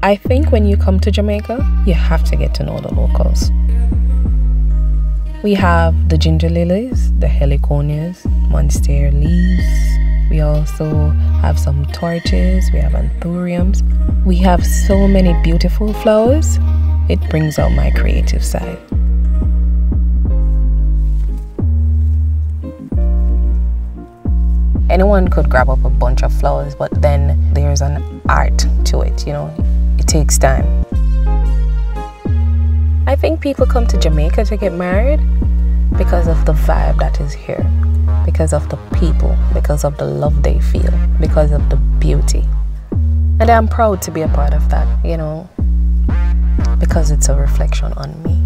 I think when you come to Jamaica, you have to get to know the locals. We have the ginger lilies, the heliconias, monstera leaves. We also have some torches, we have anthoriums. We have so many beautiful flowers. It brings out my creative side. Anyone could grab up a bunch of flowers, but then there's an art to it, you know. It takes time. I think people come to Jamaica to get married because of the vibe that is here, because of the people, because of the love they feel, because of the beauty. And I'm proud to be a part of that, you know, because it's a reflection on me.